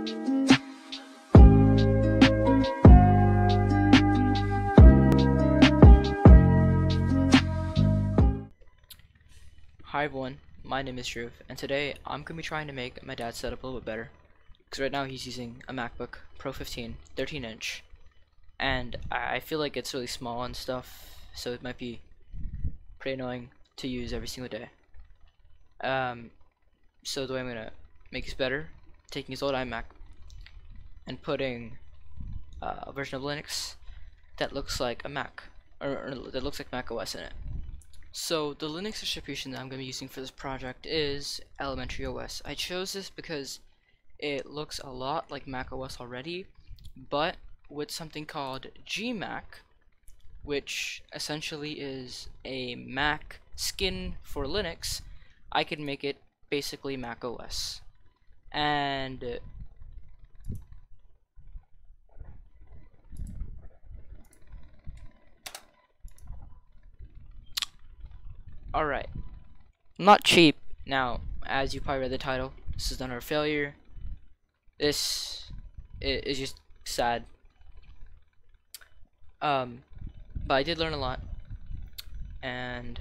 Hi everyone, my name is Drew, and today I'm going to be trying to make my dad's setup a little bit better. Because right now he's using a MacBook Pro 15, 13 inch, and I feel like it's really small and stuff, so it might be pretty annoying to use every single day. So the way I'm going to make this better, taking his old iMac and putting a version of Linux that looks like a Mac, or that looks like Mac OS in it. So the Linux distribution that I'm going to be using for this project is Elementary OS. I chose this because it looks a lot like Mac OS already, but with something called GMAC, which essentially is a Mac skin for Linux. I can make it basically Mac OS. And alright, not cheap. Now, as you probably read the title, this is another failure. This is just sad. But I did learn a lot, and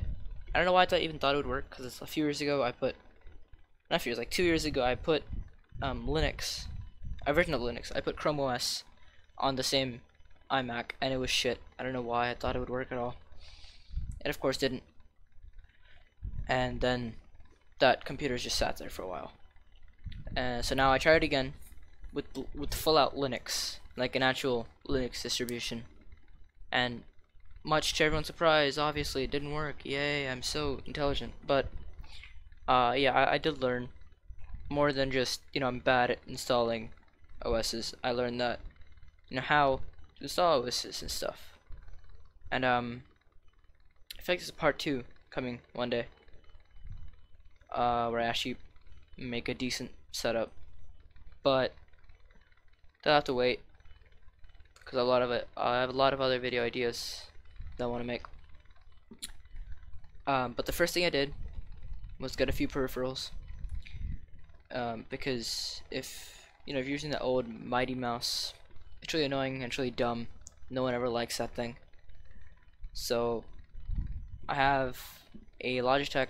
I don't know why I even thought it would work, because a few years ago I put, not a few years, like 2 years ago I put Linux, a version of Linux, I put Chrome OS on the same iMac, and it was shit. I don't know why I thought it would work at all. It of course didn't. And then that computer just sat there for a while. So now I tried it again with full out Linux, like an actual Linux distribution, and much to everyone's surprise, obviously it didn't work. Yay, I'm so intelligent. But yeah, I did learn more than just, I'm bad at installing OSs. I learned that, how to install OSs and stuff. And I feel like there's a part 2 coming one day, where I actually make a decent setup. But they'll have to wait, because I have a lot of other video ideas that I want to make. But the first thing I did was get a few peripherals, because if you're using the old Mighty Mouse, it's really annoying and it's really dumb. No one ever likes that thing. So I have a Logitech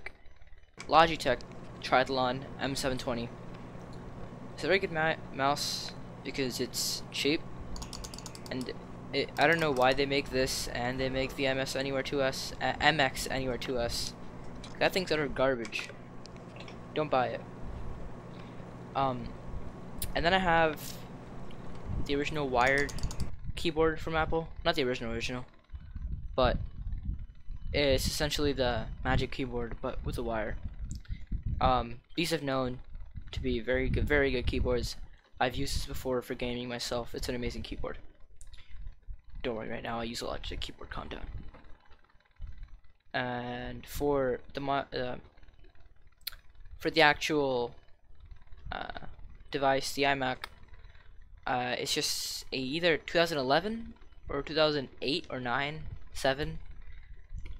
Triathlon M720. It's a very good mouse because it's cheap, and I don't know why they make this and they make the MX Anywhere 2S, MX Anywhere 2S. That thing's utter garbage. Don't buy it. And then I have the original wired keyboard from Apple. Not the original, but it's essentially the Magic Keyboard, but with a wire. These have known to be very good keyboards. I've used this before for gaming myself. It's an amazing keyboard. Don't worry, right now I use a Logitech keyboard. Calm down. And for the actual device, the iMac, it's just a either 2011 or 2008 or 9, 7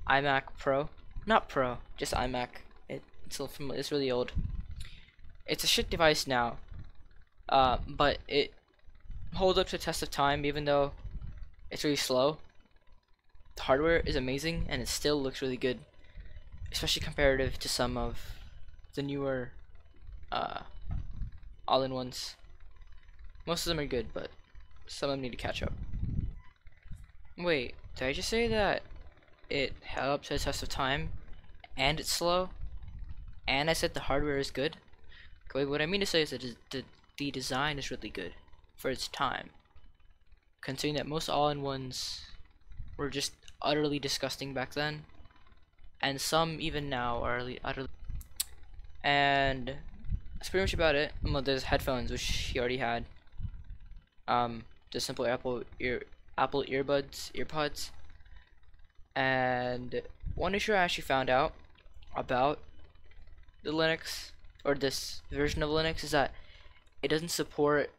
iMac Pro. Not Pro, just iMac. It's really old. It's a shit device now, but it holds up to the test of time, even though it's really slow. The hardware is amazing, and it still looks really good, especially comparative to some of the newer all-in-ones. Most of them are good, but some of them need to catch up. Wait, did I just say that it held up to the test of time, and it's slow, and I said the hardware is good? Wait, what I mean to say is that the design is really good for its time, considering that most all-in-ones were just utterly disgusting back then, and some even now are utterly. And that's pretty much about it. Well, there's headphones, which he already had. Just simple Apple earpods. And one issue I actually found out about the Linux, or this version of Linux, is that it doesn't support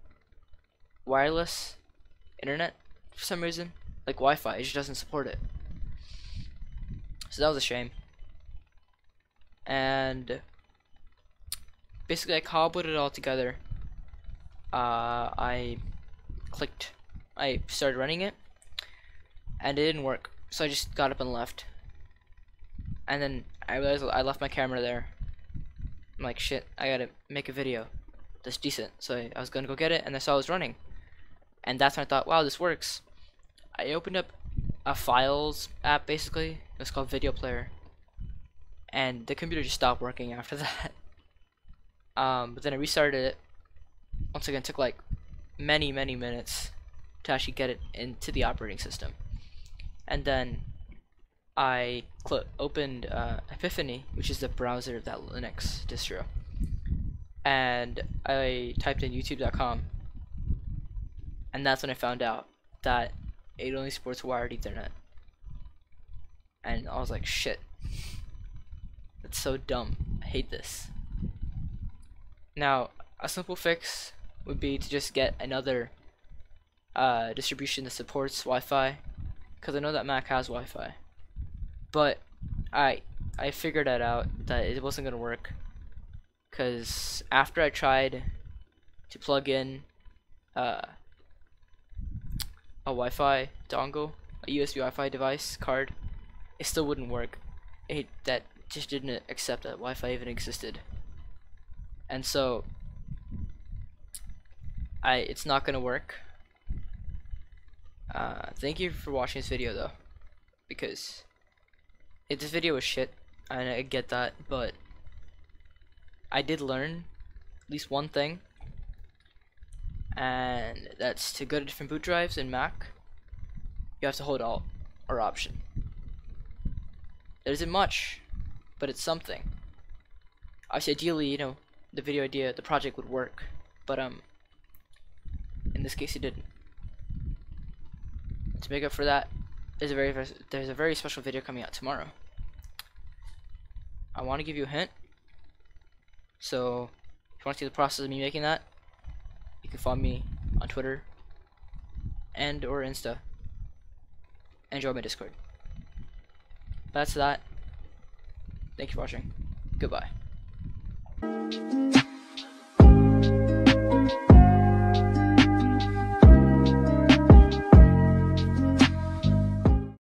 wireless internet for some reason, like Wi-Fi. It just doesn't support it. So that was a shame. And basically I cobbled it all together I started running it, and it didn't work. So I just got up and left. And then I realized I left my camera there. I'm like, shit, I gotta make a video that's decent. So I was gonna go get it, and I saw it was running. And that's when I thought, wow, this works. I opened up a files app, basically. It's called Video Player. And the computer just stopped working after that. But then I restarted it. Once again, it took like many minutes to actually get it into the operating system. And then I opened Epiphany, which is the browser of that Linux distro, and I typed in youtube.com, and that's when I found out that it only supports wired Ethernet. And I was like, shit, that's so dumb. I hate this. Now, a simple fix would be to just get another distribution that supports Wi-Fi, because I know that Mac has Wi-Fi. But I figured that out, that it wasn't gonna work, because after I tried to plug in a Wi-Fi dongle, a USB Wi-Fi device card, it still wouldn't work. That just didn't accept that Wi-Fi even existed, and so it's not gonna work. Thank you for watching this video though, because this video was shit, and I get that, but I did learn at least one thing, and that's to go to different boot drives in Mac, you have to hold Alt or Option. There isn't much, but it's something. Obviously, ideally, you know, the project would work, but in this case, it didn't. To make up for that, there's a very special video coming out tomorrow. I want to give you a hint. So, if you want to see the process of me making that, you can follow me on Twitter and or Insta, and join my Discord. That's that. Thank you for watching. Goodbye.